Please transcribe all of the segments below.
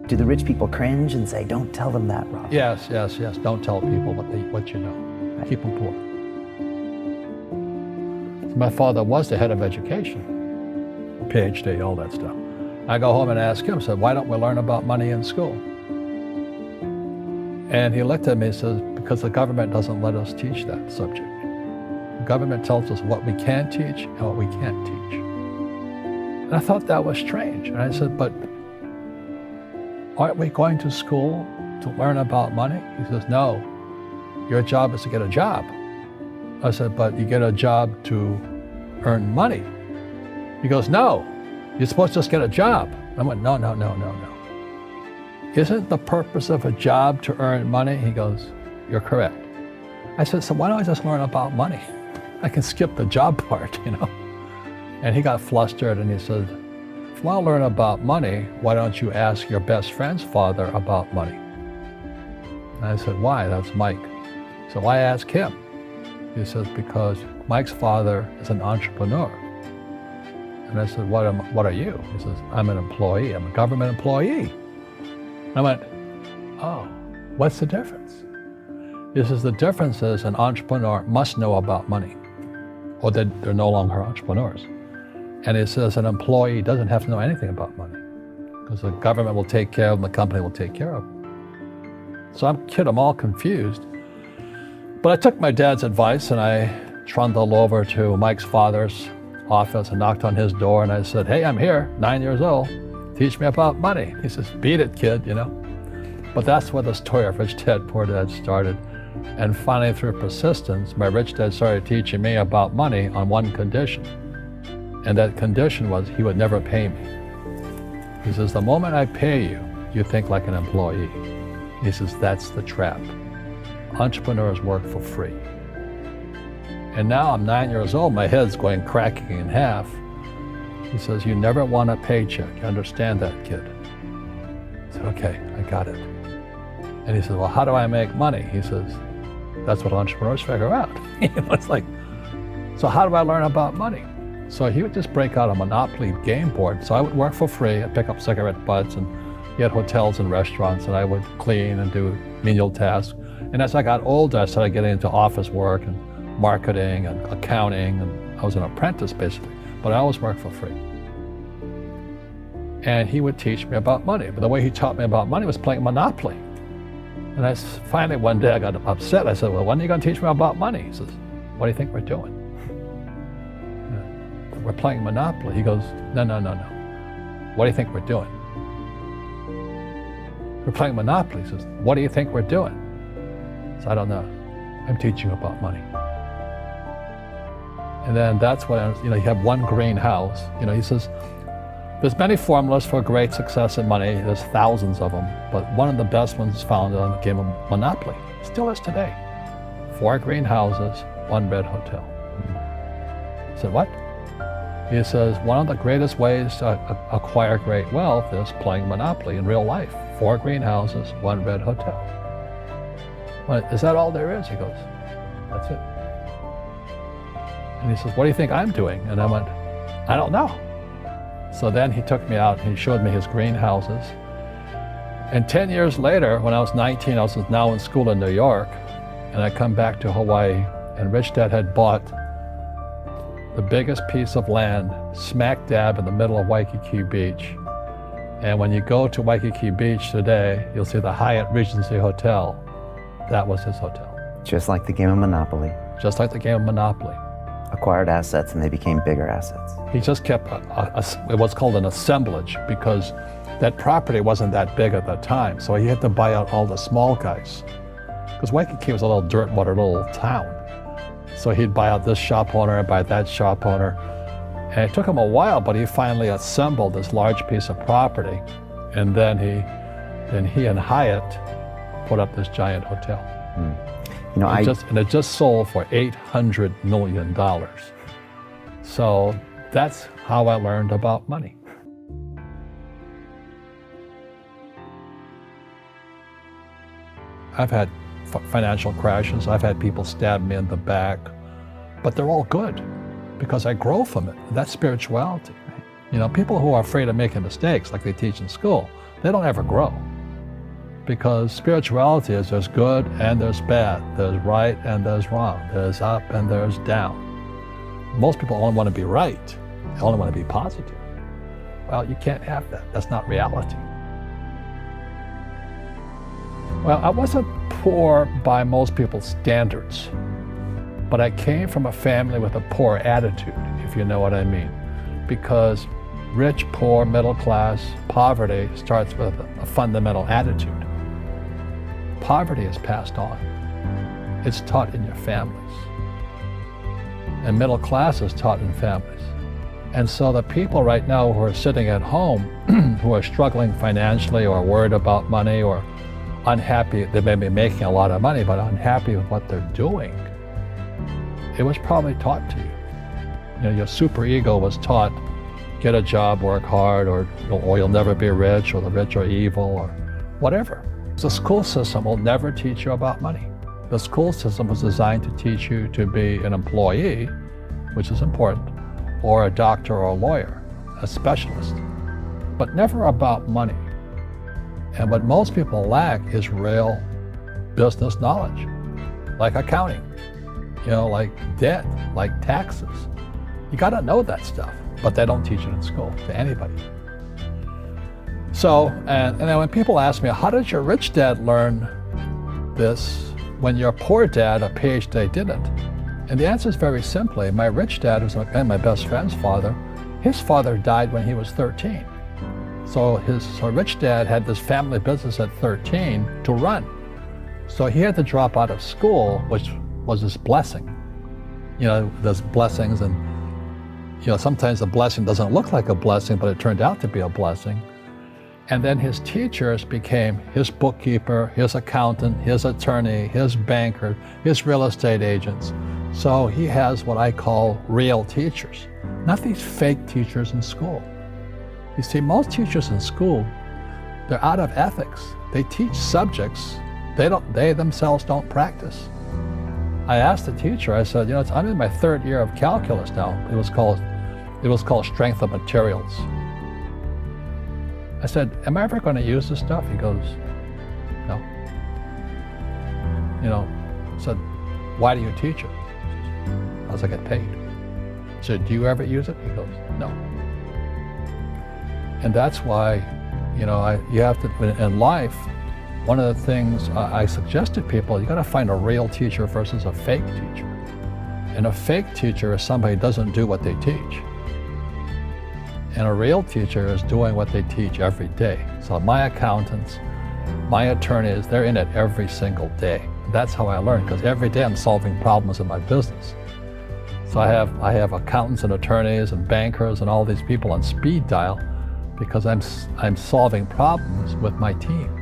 Do the rich people cringe and say, don't tell them that, Rob? Yes. Don't tell people what you know. Right. Keep them poor. My father was the head of education, PhD, all that stuff. I go home and ask him, said, why don't we learn about money in school? And he looked at me and says, because the government doesn't let us teach that subject. The government tells us what we can teach and what we can't teach. And I thought that was strange. And I said, but aren't we going to school to learn about money? He says, no, your job is to get a job. I said, but you get a job to earn money. He goes, no, you're supposed to just get a job. I went, no. Isn't the purpose of a job to earn money? He goes, you're correct. I said, so why don't I just learn about money? I can skip the job part, you know? And he got flustered and he said, if you want to learn about money, why don't you ask your best friend's father about money? And I said, why? That's Mike. So why ask him? He says, because Mike's father is an entrepreneur. And I said, what are you? He says, I'm an employee. I'm a government employee. I went, oh, what's the difference? He says, the difference is an entrepreneur must know about money, or they're no longer entrepreneurs. And he says an employee doesn't have to know anything about money, because the government will take care of them, the company will take care of them. So I'm all confused. But I took my dad's advice and I trundled over to Mike's father's office and knocked on his door and I said, hey, I'm here, 9 years old. Teach me about money. He says, beat it, kid, you know. But that's where the story of Rich Dad, Poor Dad started. And finally, through persistence, my rich dad started teaching me about money on one condition. And that condition was he would never pay me. He says, the moment I pay you, you think like an employee. He says, that's the trap. Entrepreneurs work for free. And now I'm 9 years old, my head's going cracking in half. He says, you never want a paycheck. You understand that, kid? I said, okay, I got it. And he says, well, how do I make money? He says, that's what entrepreneurs figure out. It's like, so how do I learn about money? So he would just break out a Monopoly game board. So I would work for free. I'd pick up cigarette butts, and he had hotels and restaurants, and I would clean and do menial tasks. And as I got older, I started getting into office work and marketing and accounting, and I was an apprentice basically, but I always worked for free. And he would teach me about money, but the way he taught me about money was playing Monopoly. And finally one day I got upset. I said, well, when are you going to teach me about money? He says, what do you think we're doing? We're playing Monopoly. He goes, no. What do you think we're doing? We're playing Monopoly. He says, what do you think we're doing? So I don't know. I'm teaching you about money. And then that's when, you have one green house. He says, there's many formulas for great success in money. There's thousands of them, but one of the best ones is found on the game of Monopoly. Still is today. 4 green houses, 1 red hotel. I said, what? He says, one of the greatest ways to acquire great wealth is playing Monopoly in real life. 4 green houses, 1 red hotel. Well, is that all there is? He goes, that's it. And he says, what do you think I'm doing? And I went, I don't know. So then he took me out and he showed me his greenhouses. And 10 years later, when I was 19, I was now in school in New York, and I come back to Hawaii, and Rich Dad had bought the biggest piece of land smack dab in the middle of Waikiki Beach. And when you go to Waikiki Beach today, you'll see the Hyatt Regency Hotel. That was his hotel. Just like the game of Monopoly. Just like the game of Monopoly. Acquired assets and they became bigger assets. He just kept what's called an assemblage, because that property wasn't that big at the time. So he had to buy out all the small guys. Because Waikiki was a little dirt water little town. So he'd buy out this shop owner and buy that shop owner. And it took him a while, but he finally assembled this large piece of property. And then he and Hyatt put up this giant hotel. And it just sold for $800 million. So that's how I learned about money. I've had financial crashes. I've had people stab me in the back, but they're all good because I grow from it. That's spirituality. People who are afraid of making mistakes, like they teach in school, they don't ever grow. Because spirituality is there's good and there's bad, there's right and there's wrong, there's up and there's down. Most people only want to be right, they only want to be positive. Well, you can't have that, that's not reality. Well, I wasn't poor by most people's standards, but I came from a family with a poor attitude, if you know what I mean. Because rich, poor, middle class, poverty starts with a fundamental attitude. Poverty is passed on. It's taught in your families. And middle class is taught in families. And so the people right now who are sitting at home, who are struggling financially or worried about money or unhappy, they may be making a lot of money, but unhappy with what they're doing, it was probably taught to you. You know, your superego was taught, get a job, work hard, or you'll never be rich, or the rich are evil, or whatever. The school system will never teach you about money. The school system was designed to teach you to be an employee, which is important, or a doctor or a lawyer, a specialist, but never about money. And what most people lack is real business knowledge, like accounting, you know, like debt, like taxes. You gotta know that stuff, but they don't teach it in school to anybody. So, and then when people ask me, how did your rich dad learn this when your poor dad, a PhD, didn't? And the answer is very simply, my rich dad, who's my best friend's father, his father died when he was 13. So his rich dad had this family business at 13 to run. So he had to drop out of school, which was his blessing. You know, there's blessings, and you know, sometimes the blessing doesn't look like a blessing, but it turned out to be a blessing. And then his teachers became his bookkeeper, his accountant, his attorney, his banker, his real estate agents. So he has what I call real teachers, not these fake teachers in school. You see, most teachers in school, they're out of ethics. They teach subjects they themselves don't practice. I asked the teacher, I said, you know, I'm in my third year of calculus now. It was called strength of materials. I said, am I ever going to use this stuff? He goes, no. You know, I said, why do you teach it? Because I get paid. I said, do you ever use it? He goes, no. And that's why, you know, you have to, in life, one of the things I suggest to people, you got to find a real teacher versus a fake teacher. And a fake teacher is somebody who doesn't do what they teach. And a real teacher is doing what they teach every day. So my accountants, my attorneys, they're in it every single day. That's how I learn, because every day I'm solving problems in my business. So I have accountants and attorneys and bankers and all these people on speed dial because I'm solving problems with my team.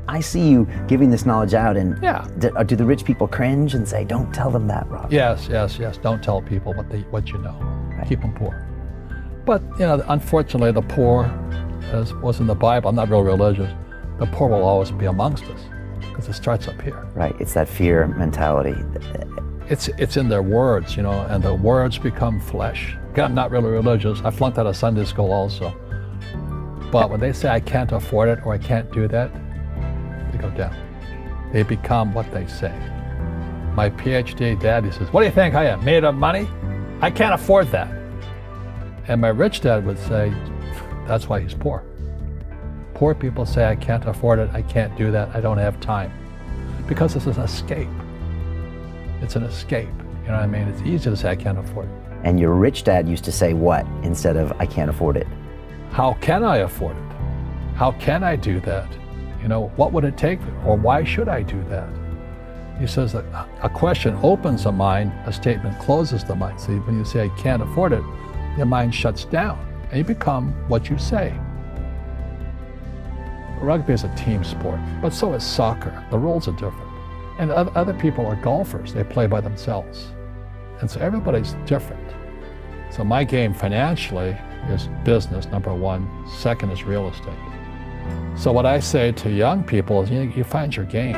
I see you giving this knowledge out, and Yeah. do the rich people cringe and say, don't tell them that, Rob? Yes. Don't tell people what you know. Right. Keep them poor. But you know, unfortunately, the poor, as was in the Bible, I'm not real religious, the poor will always be amongst us because it starts up here. Right, it's that fear mentality. It's in their words, you know, and the words become flesh. Again, I'm not really religious. I flunked out of Sunday school also. But when they say I can't afford it or I can't do that, they go down. They become what they say. My PhD daddy says, what do you think I am, made of money? I can't afford that. And my rich dad would say, that's why he's poor. Poor people say, I can't afford it, I can't do that, I don't have time. Because it's an escape. It's an escape, you know what I mean? It's easy to say, I can't afford it. And your rich dad used to say what instead of, I can't afford it? How can I afford it? How can I do that? You know, what would it take, or why should I do that? He says that a question opens the mind, a statement closes the mind. See, when you say, I can't afford it, your mind shuts down, and you become what you say. Rugby is a team sport, but so is soccer. The rules are different. And other people are golfers. They play by themselves. And so everybody's different. So my game financially is business, number one. Second is real estate. So what I say to young people is, you find your game.